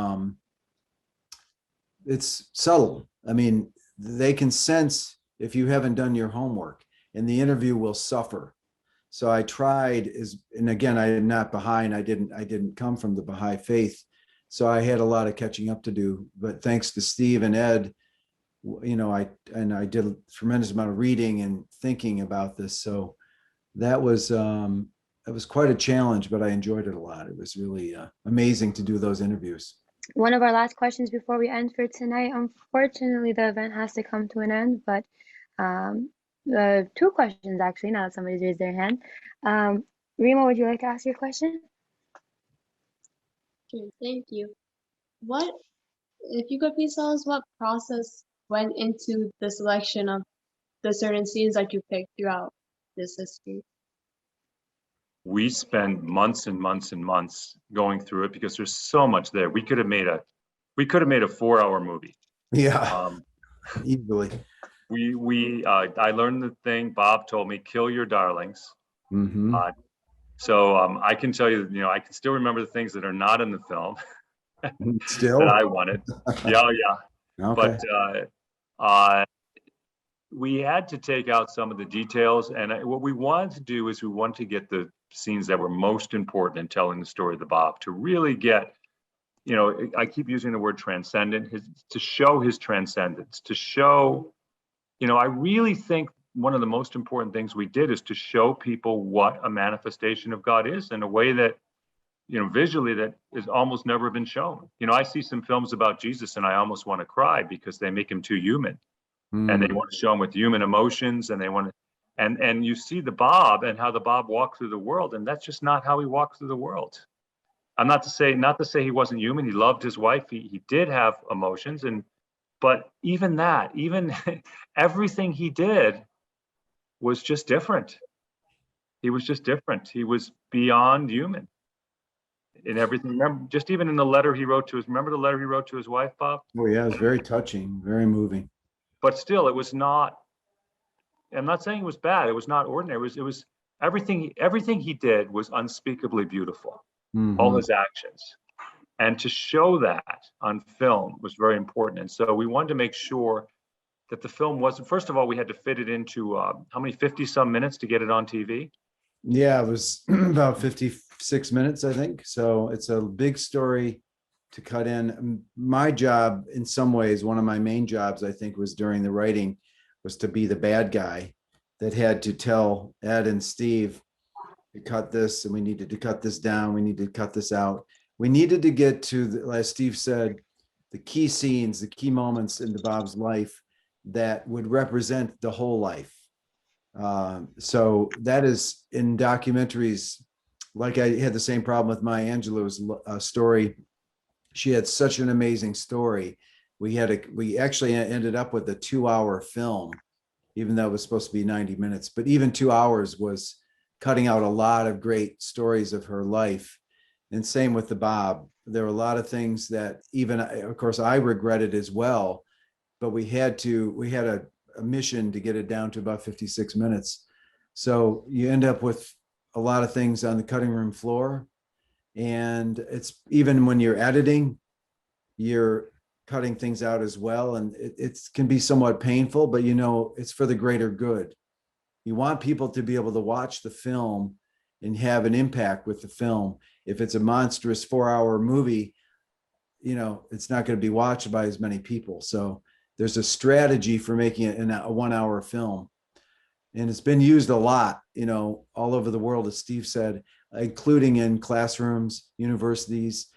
it's subtle. I mean, they can sense if you haven't done your homework, and the interview will suffer. So I tried, and again, I am not Baha'i, and I didn't come from the Baha'i faith. So I had a lot of catching up to do, but thanks to Steve and Ed, I did a tremendous amount of reading and thinking about this. So that was quite a challenge, but I enjoyed it a lot. It was really amazing to do those interviews. One of our last questions before we end for tonight. Unfortunately, the event has to come to an end, but two questions actually, now that somebody's raised their hand. Rima, would you like to ask your question? Sure, thank you. If you could please tell us what process went into the selection of the certain scenes that you picked throughout this history? We spend months and months and months going through it, because there's so much there. We could have made a 4-hour movie. Yeah, easily. I learned the thing. Bob told me, kill your darlings. So I can tell you, I can still remember the things that are not in the film. Still? That I wanted. Yeah. Okay. But we had to take out some of the details. And what we wanted to do is we wanted to get the scenes that were most important in telling the story of the Bob, to really get, I keep using the word transcendent, to show his transcendence, to show, I really think one of the most important things we did is to show people what a manifestation of God is in a way that, visually, that has almost never been shown. I see some films about Jesus and I almost want to cry, because they make him too human. And they want to show him with human emotions, and they want to, and you see the Bob and how the Bob walked through the world, and that's just not how he walked through the world. I'm not to say he wasn't human. He loved his wife. He did have emotions, and But even that, even everything he did was just different. He was just different. He was beyond human in everything. Remember, just even in the letter he wrote to his, remember the letter he wrote to his wife, Bob? Oh yeah, it was very touching, very moving. But still, it was not, I'm not saying it was bad. It was not ordinary. It was everything he did was unspeakably beautiful. All his actions. And to show that on film was very important. And so we wanted to make sure that the film wasn't, first of all, we had to fit it into how many, 50 some minutes to get it on TV? Yeah, it was about 56 minutes, I think. So it's a big story to cut in. My job, in some ways, one of my main jobs, I think, was during the writing, was to be the bad guy that had to tell Ed and Steve to cut this, and we needed to cut this down. We needed to cut this out. We needed to get to, as Steve said, the key scenes, the key moments in the Bob's life that would represent the whole life. So that is in documentaries. Like I had the same problem with Maya Angelou's story. She had such an amazing story. We actually ended up with a 2-hour film, even though it was supposed to be 90 minutes, but even 2 hours was cutting out a lot of great stories of her life. And same with the Bob. There were a lot of things that even, of course, I regretted as well, but we had a mission to get it down to about 56 minutes. So you end up with a lot of things on the cutting room floor. And it's even when you're editing, you're cutting things out as well. And it can be somewhat painful, but it's for the greater good. You want people to be able to watch the film and have an impact with the film. If it's a monstrous 4-hour movie, it's not going to be watched by as many people. So there's a strategy for making it in a 1-hour film. And it's been used a lot, all over the world, as Steve said, including in classrooms, universities,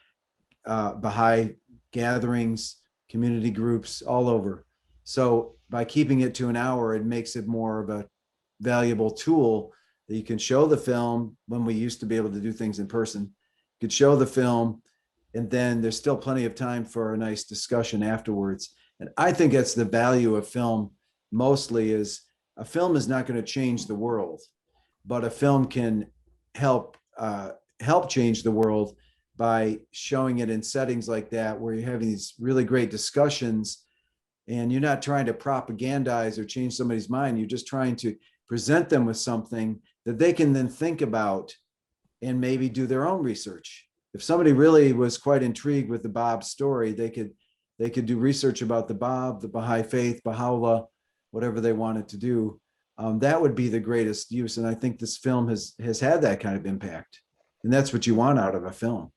Baha'i gatherings, community groups, all over. So by keeping it to an hour, it makes it more of a valuable tool that you can show the film. When we used to be able to do things in person, you could show the film, and then there's still plenty of time for a nice discussion afterwards. And I think that's the value of film mostly, is a film is not going to change the world, but a film can help change the world by showing it in settings like that, where you're having these really great discussions and you're not trying to propagandize or change somebody's mind. You're just trying to present them with something that they can then think about and maybe do their own research. If somebody really was quite intrigued with the Bob story, they could do research about the Bob, the Baha'i faith, Baha'u'llah, whatever they wanted to do. That would be the greatest use. And I think this film has had that kind of impact. And that's what you want out of a film.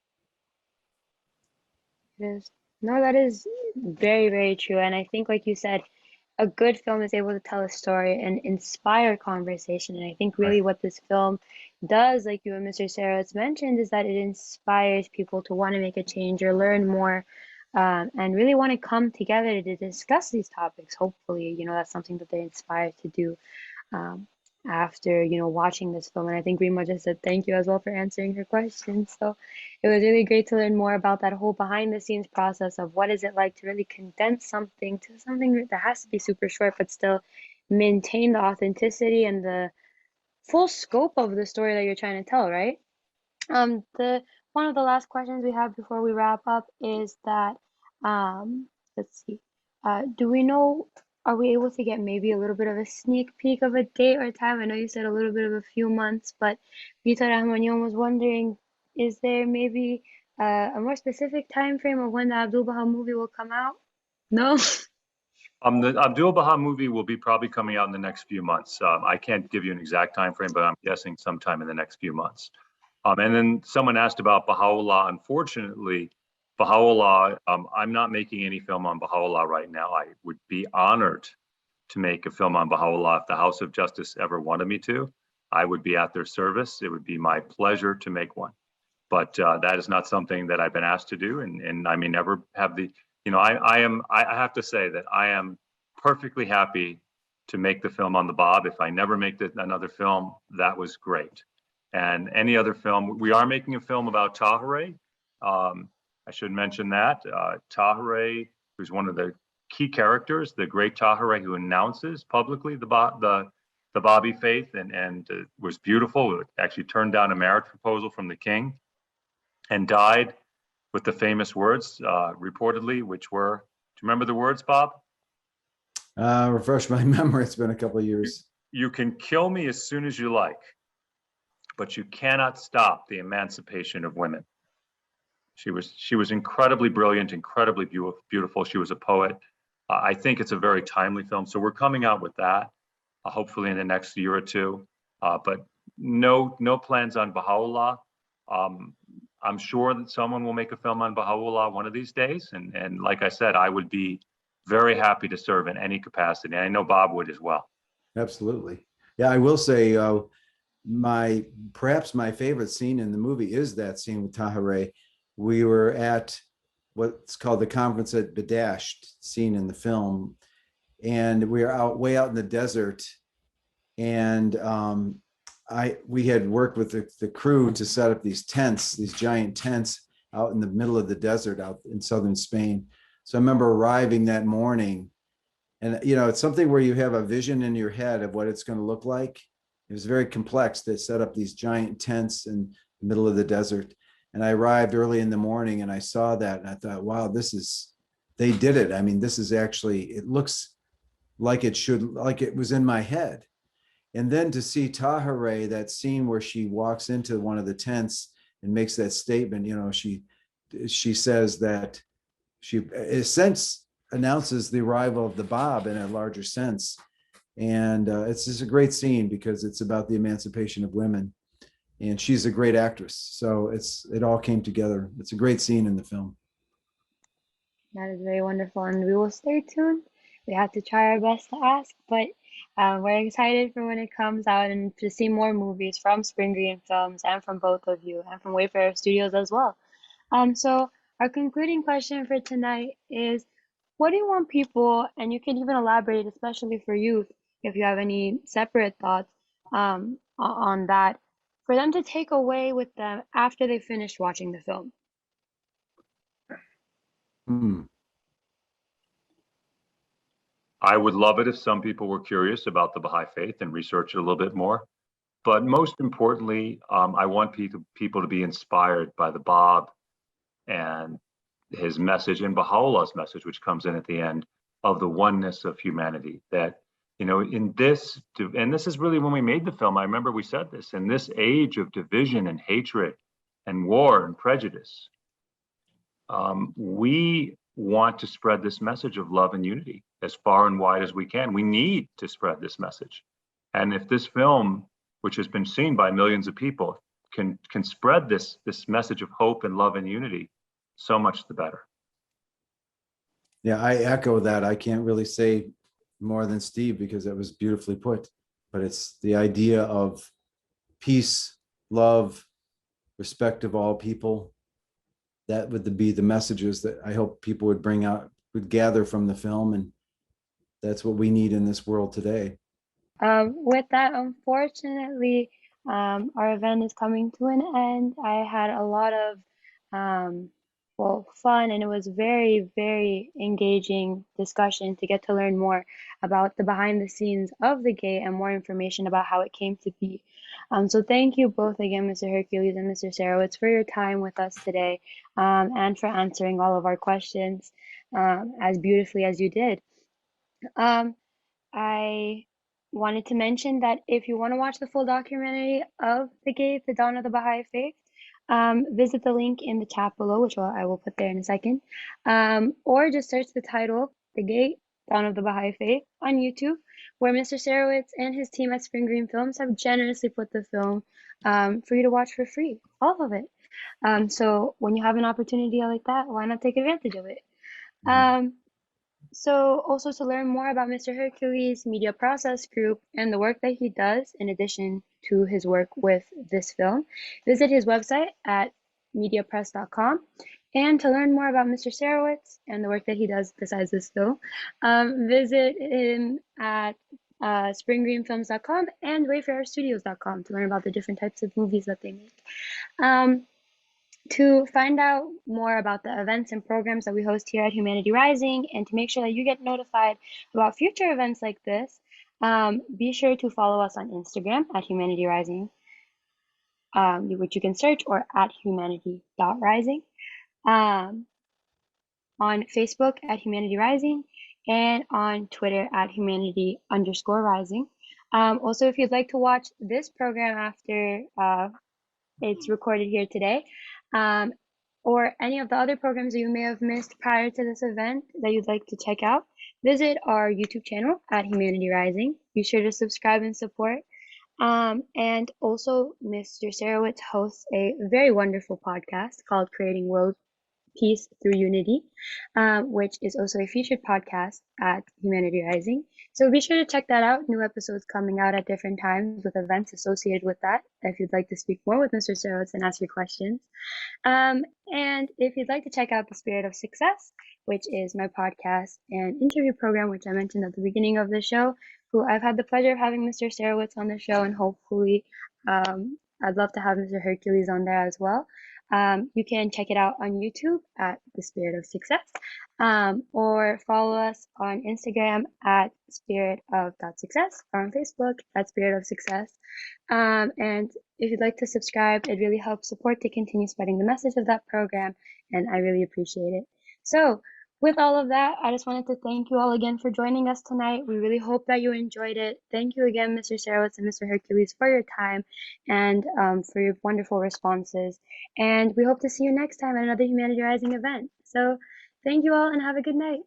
Yes. No, that is very, very true. And I think, like you said, a good film is able to tell a story and inspire conversation. And I think really what this film does, like you and Mr. Sarowitz mentioned, is that it inspires people to want to make a change or learn more, and really want to come together to discuss these topics. Hopefully, that's something that they're inspired to do after, watching this film. And I think Rima just said thank you as well for answering her question. So it was really great to learn more about that whole behind the scenes process of what is it like to really condense something to something that has to be super short, but still maintain the authenticity and the full scope of the story that you're trying to tell, right? The one of the last questions we have before we wrap up is that, let's see, do we know, are we able to get maybe a little bit of a sneak peek of a date or time? I know you said a little bit of a few months, but Vita Rahmanian was wondering, is there maybe a more specific time frame of when the Abdul Baha movie will come out? No? The Abdul Baha movie will be probably coming out in the next few months. I can't give you an exact time frame, but I'm guessing sometime in the next few months. And then someone asked about Baha'u'llah. Unfortunately, Baha'u'llah, I'm not making any film on Baha'u'llah right now. I would be honored to make a film on Baha'u'llah if the House of Justice ever wanted me to. I would be at their service. It would be my pleasure to make one. But that is not something that I've been asked to do, and I may never have the, I have to say that I am perfectly happy to make the film on the Bob. If I never make another film, that was great. And any other film, we are making a film about Tahereh. I should mention that Tahereh, who's one of the key characters, the great Tahirih, who announces publicly the Baha'i faith, and was beautiful. It actually turned down a marriage proposal from the king, and died with the famous words, reportedly, which were, do you remember the words, Bob? Refresh my memory. It's been a couple of years. You can kill me as soon as you like, but you cannot stop the emancipation of women. She was incredibly brilliant, incredibly beautiful. She was a poet. I think it's a very timely film. So we're coming out with that, hopefully in the next year or two. But no plans on Baha'u'llah. I'm sure that someone will make a film on Baha'u'llah one of these days. And like I said, I would be very happy to serve in any capacity. And I know Bob would as well. Absolutely. Yeah, I will say perhaps my favorite scene in the movie is that scene with Tahirih. We were at what's called the conference at Badasht, scene in the film, and we are way out in the desert, and we had worked with the crew to set up these tents, these giant tents out in the middle of the desert out in southern Spain. So I remember arriving that morning, and it's something where you have a vision in your head of what it's going to look like. It was very complex to set up these giant tents in the middle of the desert. And I arrived early in the morning and I saw that and I thought, wow, they did it. I mean, this is actually, it looks like it was in my head. And then to see Tahirih, that scene where she walks into one of the tents and makes that statement, she says that she, in a sense, announces the arrival of the Bab in a larger sense. And it's just a great scene because it's about the emancipation of women. And she's a great actress. So it all came together. It's a great scene in the film. That is very wonderful, and we will stay tuned. We have to try our best to ask, but we're excited for when it comes out and to see more movies from Spring Green Films and from both of you and from Wayfarer Studios as well. So our concluding question for tonight is, what do you want people, and you can even elaborate, especially for youth, if you have any separate thoughts on that, for them to take away with them after they finish watching the film? I would love it if some people were curious about the Baha'i faith and research it a little bit more. But most importantly, I want people to be inspired by the Bab and his message, and Baha'u'llah's message, which comes in at the end, of the oneness of humanity. That, in this, and this is really when we made the film, I remember we said this, in this age of division and hatred and war and prejudice, we want to spread this message of love and unity as far and wide as we can. We need to spread this message. And if this film, which has been seen by millions of people, can spread this message of hope and love and unity, so much the better. Yeah, I echo that. I can't really say more than Steve because that was beautifully put. But it's the idea of peace, love, respect of all people. That would be the messages that I hope people would bring out, would gather from the film. And that's what we need in this world today. With that, unfortunately, our event is coming to an end. I had a lot of fun, and it was very, very engaging discussion to get to learn more about the behind the scenes of the gate and more information about how it came to be. So thank you both again, Mr. Hercules and Mr. Sarowitz, for your time with us today, and for answering all of our questions as beautifully as you did. I wanted to mention that if you want to watch the full documentary of The Gate, The Dawn of the Baha'i Faith, visit the link in the chat below, which I will put there in a second, or just search the title, The Gate, Dawn of the Baha'i Faith, on YouTube, where Mr. Sarowitz and his team at Spring Green Films have generously put the film for you to watch for free, all of it. So when you have an opportunity like that, why not take advantage of it? So also to learn more about Mr. Hercules' Media Process Group and the work that he does in addition to his work with this film, visit his website at mediapress.com. And to learn more about Mr. Sarowitz and the work that he does besides this film, visit him at springgreenfilms.com and wayfarerstudios.com to learn about the different types of movies that they make. To find out more about the events and programs that we host here at Humanity Rising, and to make sure that you get notified about future events like this, be sure to follow us on Instagram at Humanity Rising, which you can search, or at humanity.rising, on Facebook at Humanity Rising, and on Twitter at humanity_rising. Also, if you'd like to watch this program after it's recorded here today, or any of the other programs that you may have missed prior to this event that you'd like to check out, visit our YouTube channel at Humanity Rising. Be sure to subscribe and support. And also, Mr. Sarowitz hosts a very wonderful podcast called Creating World Peace Through Unity, which is also a featured podcast at Humanity Rising. So be sure to check that out. New episodes coming out at different times with events associated with that, if you'd like to speak more with Mr. Sarowitz and ask your questions. And if you'd like to check out The Spirit of Success, which is my podcast and interview program, which I mentioned at the beginning of the show, who I've had the pleasure of having Mr. Sarowitz on the show, and hopefully I'd love to have Mr. Hercules on there as well. You can check it out on YouTube at The Spirit of Success, or follow us on Instagram at spirit_of.success, or on Facebook at Spirit of Success. And if you'd like to subscribe, it really helps support to continue spreading the message of that program, and I really appreciate it. So with all of that, I just wanted to thank you all again for joining us tonight. We really hope that you enjoyed it. Thank you again, Mr. Sarowitz and Mr. Hercules, for your time and for your wonderful responses. And we hope to see you next time at another Humanity Rising event. So thank you all and have a good night.